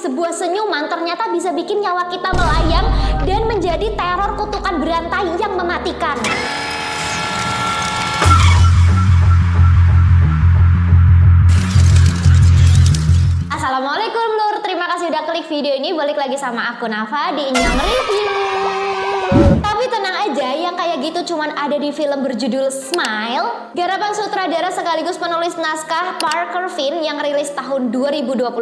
sebuah senyuman ternyata bisa bikin nyawa kita melayang dan menjadi teror kutukan berantai yang mematikan. Assalamualaikum Lur, terima kasih udah klik video ini. Balik lagi sama aku Nafa di Inyam Review. Tapi tenang aja, yang kayak gitu cuman ada di film berjudul Smile, garapan sutradara sekaligus penulis naskah Parker Finn yang rilis tahun 2022.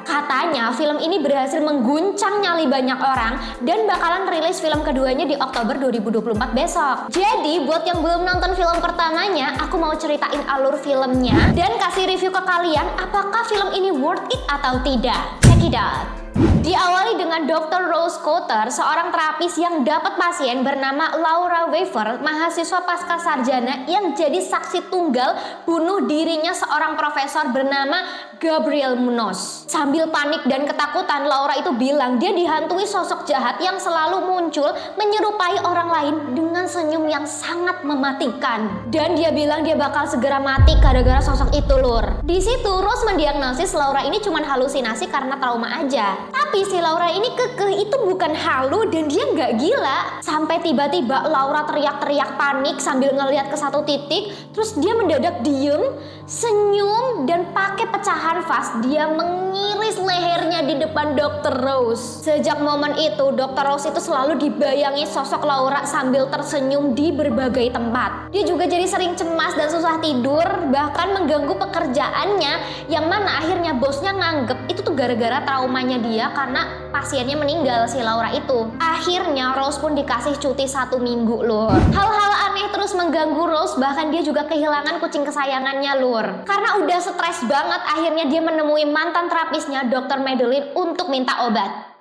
Katanya film ini berhasil mengguncang nyali banyak orang dan bakalan rilis film keduanya di Oktober 2024 besok. Jadi buat yang belum nonton film pertamanya, aku mau ceritain alur filmnya dan kasih review ke kalian apakah film ini worth it atau tidak. Check it out. Diawali dengan Dr. Rose Cotter, seorang terapis yang dapat pasien bernama Laura Weaver, mahasiswa pasca sarjana yang jadi saksi tunggal bunuh dirinya seorang profesor bernama Gabriel Munoz. Sambil panik dan ketakutan, Laura itu bilang dia dihantui sosok jahat yang selalu muncul menyerupai orang lain dengan senyum yang sangat mematikan. Dan dia bilang dia bakal segera mati gara-gara sosok itu, Lur. Di situ Rose mendiagnosis Laura ini cuma halusinasi karena trauma aja. Tapi si Laura ini kekeh itu bukan halu dan dia nggak gila. Sampai tiba-tiba Laura teriak-teriak panik sambil ngelihat ke satu titik. Terus dia mendadak diem, senyum, dan pakai pecahan vas dia mengiris lehernya di depan Dr. Rose. Sejak momen itu Dr. Rose itu selalu dibayangi sosok Laura sambil tersenyum di berbagai tempat. Dia juga jadi sering cemas dan susah tidur, bahkan mengganggu pekerjaannya, yang mana akhirnya bosnya nganggep itu tuh gara-gara traumanya dia karena pasiennya meninggal si Laura itu. Akhirnya Rose pun dikasih cuti 1 minggu, Lur. Hal-hal aneh terus mengganggu Rose, bahkan dia juga kehilangan kucing kesayangannya, Lur. Karena udah stres banget, akhirnya dia menemui mantan terapisnya Dr. Madeline untuk minta obat.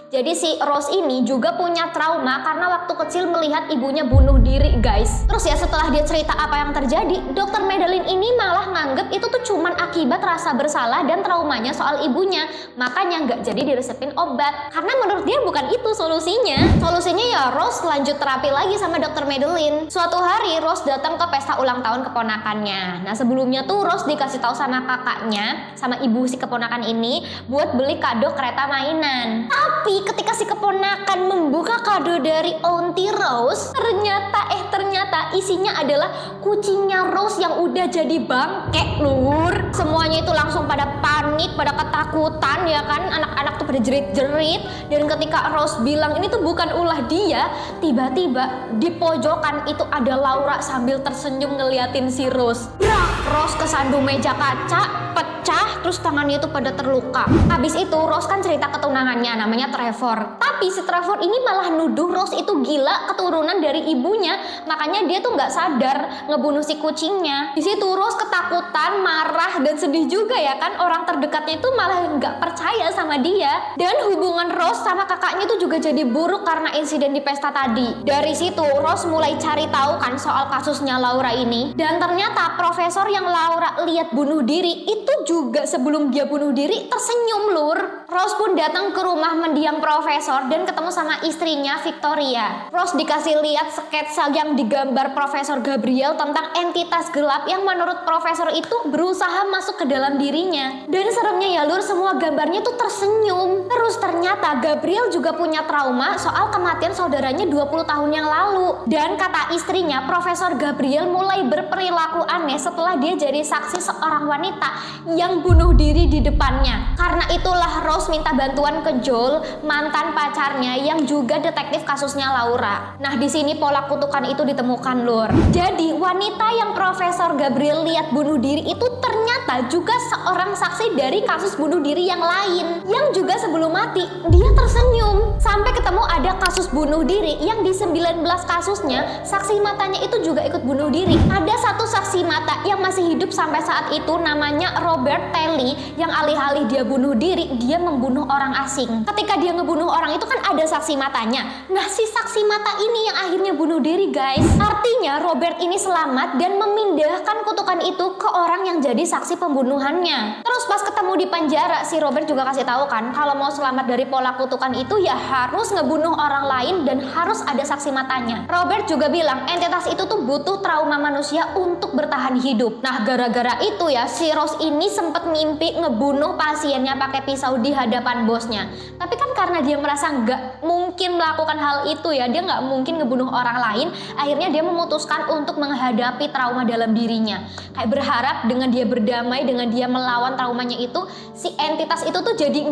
Jadi si Rose ini juga punya trauma karena waktu kecil melihat ibunya bunuh diri, guys. Terus ya setelah dia cerita apa yang terjadi, Dr. Madeline ini malah nganggep itu tuh cuman akibat rasa bersalah dan traumanya soal ibunya. Makanya nggak jadi diresepin obat. Karena menurut dia bukan itu solusinya. Solusinya ya Rose lanjut terapi lagi sama Dr. Madeline. Suatu hari Rose datang ke pesta ulang tahun keponakannya. Nah sebelumnya tuh Rose dikasih tahu sama kakaknya, sama ibu si keponakan ini, buat beli kado kereta mainan. Tapi ketika si keponakan membuka kado dari Auntie Rose, ternyata isinya adalah kucingnya Rose yang udah jadi bangke, Lur. Semuanya itu langsung pada panik, pada ketakutan ya kan. Anak-anak tuh pada jerit-jerit. Dan ketika Rose bilang ini tuh bukan ulah dia, tiba-tiba di pojokan itu ada Laura sambil tersenyum ngeliatin si Rose. Brak! Rose kesandung meja kaca, pecah, terus tangannya itu pada terluka. Habis itu Rose kan cerita ketunangannya namanya Trevor. Tapi si Trevor ini malah nuduh Rose itu gila keturunan dari ibunya. Makanya dia tuh nggak sadar ngebunuh si kucingnya. Di situ Rose ketakutan, marah, dan sedih juga ya kan. Orang terdekatnya itu malah nggak percaya sama dia. Dan hubungan Rose sama kakaknya itu juga jadi buruk karena insiden di pesta tadi. Dari situ Rose mulai cari tahu kan soal kasusnya Laura ini. Dan ternyata profesor yang Laura lihat bunuh diri itu juga sebelum dia bunuh diri tersenyum, Lur. Rose pun datang ke rumah mendiang profesor dan ketemu sama istrinya Victoria. Rose dikasih lihat sketsa yang digambar Profesor Gabriel tentang entitas gelap yang menurut profesor itu berusaha masuk ke dalam dirinya. Dan seremnya ya, Lur, semua gambarnya tuh tersenyum. Terus ternyata Gabriel juga punya trauma soal kematian saudaranya 20 tahun yang lalu. Dan kata istrinya, Profesor Gabriel mulai berperilaku aneh setelah dia jadi saksi seorang wanita yang bunuh diri di depannya. Karena itulah Rose minta bantuan ke Joel, mantan pacarnya yang juga detektif kasusnya Laura. Nah, di sini pola kutukan itu ditemukan, Lur. Jadi, wanita yang Profesor Gabriel lihat bunuh diri itu ternyata juga seorang saksi dari kasus bunuh diri yang lain. Yang juga sebelum mati, dia tersenyum. Sampai ketemu ada kasus bunuh diri yang di 19 kasusnya, saksi matanya itu juga ikut bunuh diri. Ada satu saksi mata yang masih hidup sampai saat itu, namanya Robert Telly, yang alih-alih dia bunuh diri, dia membunuh orang asing. Ketika dia ngebunuh orang itu itu kan ada saksi matanya. Nah, si saksi mata ini yang akhirnya bunuh diri, guys. Artinya Robert ini selamat dan memindahkan kutukan itu ke orang yang jadi saksi pembunuhannya. Terus pas ketemu di penjara, si Robert juga kasih tahu kan kalau mau selamat dari pola kutukan itu ya harus ngebunuh orang lain dan harus ada saksi matanya. Robert juga bilang entitas itu tuh butuh trauma manusia untuk bertahan hidup. Nah, gara-gara itu ya si Rose ini sempet mimpi ngebunuh pasiennya pakai pisau di hadapan bosnya. Tapi kan karena dia merasa nggak mungkin melakukan hal itu ya, dia nggak mungkin ngebunuh orang lain, akhirnya dia memutuskan untuk menghadapi trauma dalam dirinya. Kayak berharap dengan dia berdamai, dengan dia melawan traumanya itu, si entitas itu tuh jadi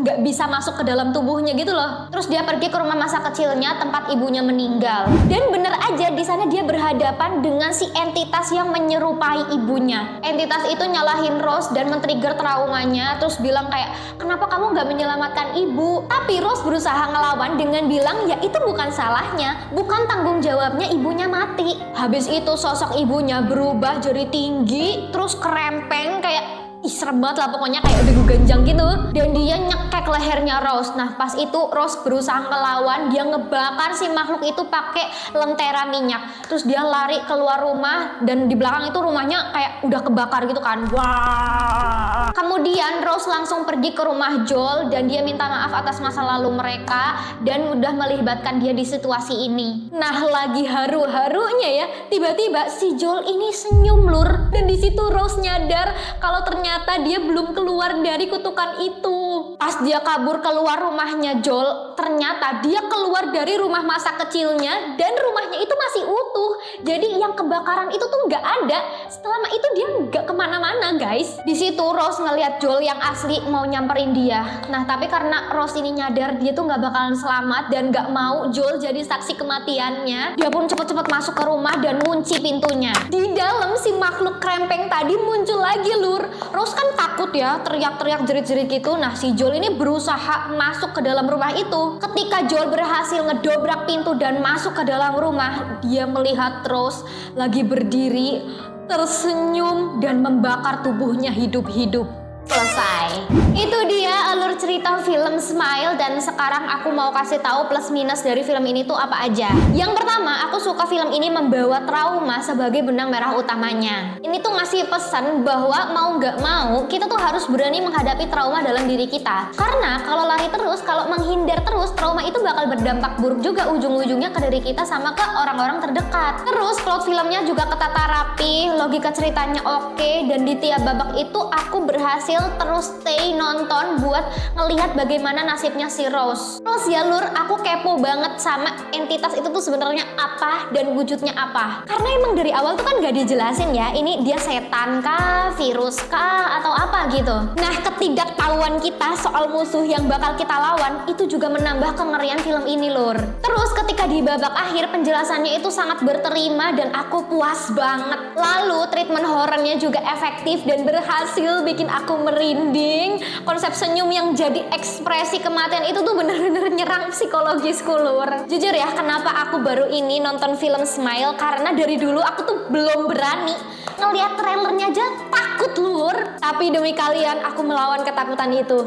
nggak bisa masuk ke dalam tubuhnya gitu loh. Terus dia pergi ke rumah masa kecilnya tempat ibunya meninggal. Dan bener aja di sana dia berhadapan dengan si entitas yang menyerupai ibunya. Entitas itu nyalahin Rose dan men-trigger traumanya, terus bilang kayak, kenapa kamu nggak menyelamatkan ibu? Tapi Rose berusaha ngelawan dengan bilang ya itu bukan salahnya, bukan tanggung jawabnya ibunya mati. Habis itu sosok ibunya berubah jadi tinggi, terus kerempeng kayak serem banget lah pokoknya, kayak begu ganjang gitu. Dan dia nyekek lehernya Rose. Nah pas itu Rose berusaha ngelawan, dia ngebakar si makhluk itu pakai lentera minyak. Terus dia lari keluar rumah dan di belakang itu rumahnya kayak udah kebakar gitu kan. Wah. Kemudian Rose langsung pergi ke rumah Joel dan dia minta maaf atas masa lalu mereka dan udah melibatkan dia di situasi ini. Nah lagi haru-harunya ya, tiba-tiba si Joel ini senyum lur. Dan di situ Rose nyadar kalau ternyata dia belum keluar dari kutukan itu. Pas dia kabur keluar rumahnya Joel, ternyata dia keluar dari rumah masa kecilnya dan rumahnya itu masih utuh. Jadi yang kebakaran itu tuh nggak ada. Selama itu dia nggak kemana-mana guys. Di situ Rose ngelihat Joel yang asli mau nyamperin dia. Nah tapi karena Rose ini nyadar dia tuh nggak bakalan selamat dan nggak mau Joel jadi saksi kematiannya, dia pun cepet-cepet masuk ke rumah dan ngunci pintunya. Di dalam si makhluk krempeng tadi muncul lagi lur. Rose kan takut ya, teriak-teriak jerit-jerit gitu. Nah si Joel ini berusaha masuk ke dalam rumah itu. Ketika Joel berhasil ngedobrak pintu dan masuk ke dalam rumah, dia melihat Rose lagi berdiri, tersenyum dan membakar tubuhnya hidup-hidup. Selesai. Itu dia alur cerita film Smile dan sekarang aku mau kasih tahu plus minus dari film ini tuh apa aja. Yang pertama, aku suka film ini membawa trauma sebagai benang merah utamanya. Ini tuh ngasih pesan bahwa mau nggak mau kita tuh harus berani menghadapi trauma dalam diri kita. Karena kalau lari terus, kalau menghindar terus, trauma itu bakal berdampak buruk juga ujung-ujungnya ke diri kita sama ke orang-orang terdekat. Terus plot filmnya juga ketata rapi, logika ceritanya oke, dan di tiap babak itu aku berhasil terus stay nonton buat ngelihat bagaimana nasibnya si Rose. Terus ya lur, aku kepo banget sama entitas itu tuh sebenarnya apa dan wujudnya apa. Karena emang dari awal tuh kan gak dijelasin ya, ini dia setan kah, virus kah, atau apa gitu. Nah ketidaktahuan kita soal musuh yang bakal kita lawan itu juga menambah kengerian film ini lur. Terus ketika di babak akhir penjelasannya itu sangat berterima dan aku puas banget. Lalu treatment horornya juga efektif dan berhasil bikin aku merinding. Konsep senyum yang jadi ekspresi kematian itu tuh bener-bener nyerang psikologisku lur. Jujur ya, kenapa aku baru ini nonton film Smile, karena dari dulu aku tuh belum berani ngelihat trailernya aja takut lur. Tapi demi kalian aku melawan ketakutan itu.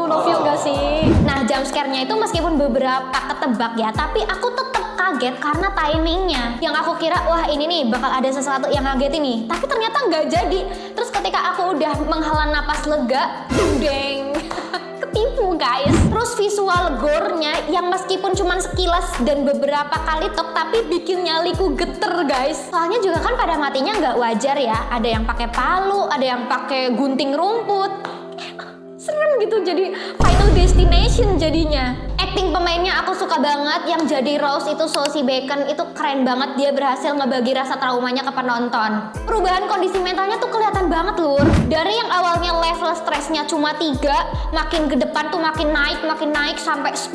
Love you gak sih? Nah jump scare-nya itu meskipun beberapa ketebak ya, tapi aku tetap kaget karena timingnya. Yang aku kira wah ini nih bakal ada sesuatu yang ngagetin nih, tapi ternyata nggak jadi. Terus ketika aku udah menghela napas lega, deng, ketipu guys. Terus visual gore-nya yang meskipun cuma sekilas dan beberapa kali tok, tapi bikin nyaliku geter guys. Soalnya juga kan pada matinya nggak wajar ya. Ada yang pakai palu, ada yang pakai gunting rumput. Serem gitu, jadi Final Destination jadinya. Acting pemainnya aku suka banget. Yang jadi Rose itu Sosie Bacon itu keren banget. Dia berhasil ngebagi rasa traumanya ke penonton. Perubahan kondisi mentalnya tuh kelihatan banget lur. Dari yang awalnya level stresnya cuma 3, makin ke depan tuh makin naik sampai 10.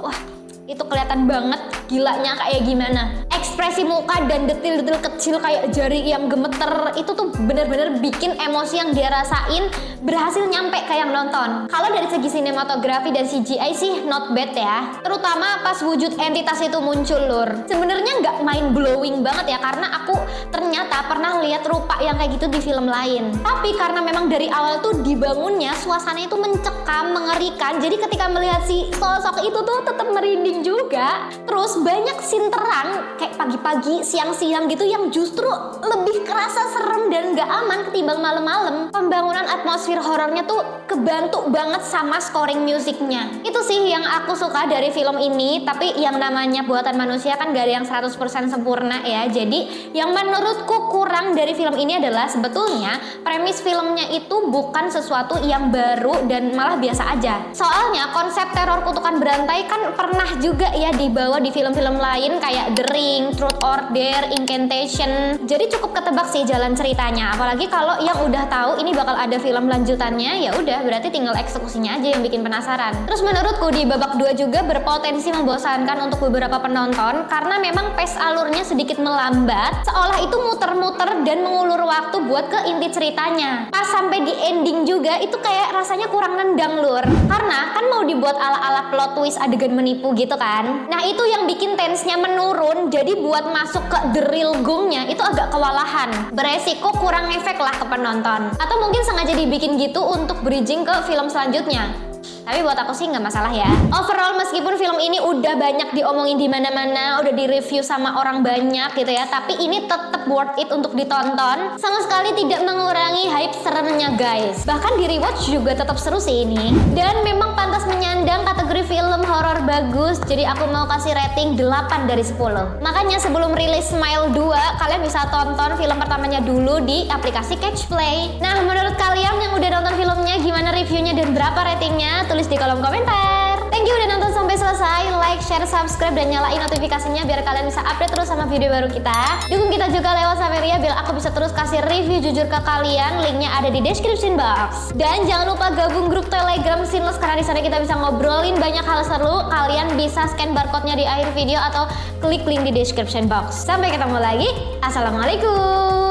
Wah Itu kelihatan banget gilanya kayak gimana. Ekspresi muka dan detil-detil kecil kayak jari yang gemeter itu tuh bener-bener bikin emosi yang dia rasain berhasil nyampe ke yang nonton. Kalau dari segi sinematografi dan CGI sih not bad ya. Terutama pas wujud entitas itu muncul lur. Sebenarnya nggak mind blowing banget ya, karena aku ternyata pernah lihat rupa yang kayak gitu di film lain. Tapi karena memang dari awal tuh dibangunnya suasana itu mencekam, mengerikan. Jadi ketika melihat si sosok itu tuh tetap merinding juga. Terus banyak scene terang kayak pagi-pagi, siang-siang gitu yang justru lebih kerasa serem dan nggak aman ketimbang malam-malam. Pembangunan atmosfer horornya tuh kebantu banget sama scoring musiknya. Itu sih yang aku suka dari film ini. Tapi yang namanya buatan manusia kan gak ada yang 100% sempurna ya. Jadi yang menurutku kurang dari film ini adalah sebetulnya premis filmnya itu bukan sesuatu yang baru dan malah biasa aja. Soalnya konsep teror kutukan berantai kan pernah juga ya dibawa di film-film lain kayak The Ring, Truth or Dare, Incantation. Jadi cukup ketebak sih jalan ceritanya. Apalagi kalau yang udah tahu ini bakal ada film lanjutannya, ya udah berarti tinggal eksekusinya aja yang bikin penasaran. Terus menurutku di babak 2 juga berpotensi membosankan untuk beberapa penonton karena memang pace alurnya sedikit melambat, seolah itu muter-muter dan mengulur waktu buat ke inti ceritanya. Pas sampai di ending juga itu kayak rasanya kurang nendang lur. Karena kan mau dibuat ala-ala plot twist adegan menipu gitu kan. Nah itu yang bikin tense-nya menurun, jadi buat masuk ke the real gongnya itu agak kewalahan. Beresiko kurang efek lah ke penonton. Atau mungkin sengaja dibikin gitu untuk bridging ke film selanjutnya. Tapi buat aku sih nggak masalah ya. Overall meskipun film ini udah banyak diomongin di mana-mana, udah di-review sama orang banyak gitu ya, tapi ini tetap worth it untuk ditonton. Sama sekali tidak mengurangi hype seremnya guys. Bahkan di rewatch juga tetap seru sih ini. Dan memang pantas menyandang kategori film horor bagus. Jadi aku mau kasih rating 8 dari 10. Makanya sebelum rilis Smile 2, kalian bisa tonton film pertamanya dulu di aplikasi Catch Play. Nah, menurut kalian yang udah nonton filmnya gimana reviewnya dan berapa ratingnya? Tulis di kolom komentar. Thank you udah nonton sampai selesai. Like, share, subscribe, dan nyalain notifikasinya biar kalian bisa update terus sama video baru kita. Dukung kita juga lewat Saveria biar aku bisa terus kasih review jujur ke kalian. Linknya ada di description box. Dan jangan lupa gabung grup Telegram Sinless karena di sana kita bisa ngobrolin banyak hal seru. Kalian bisa scan barcode-nya di akhir video atau klik link di description box. Sampai ketemu lagi. Assalamualaikum.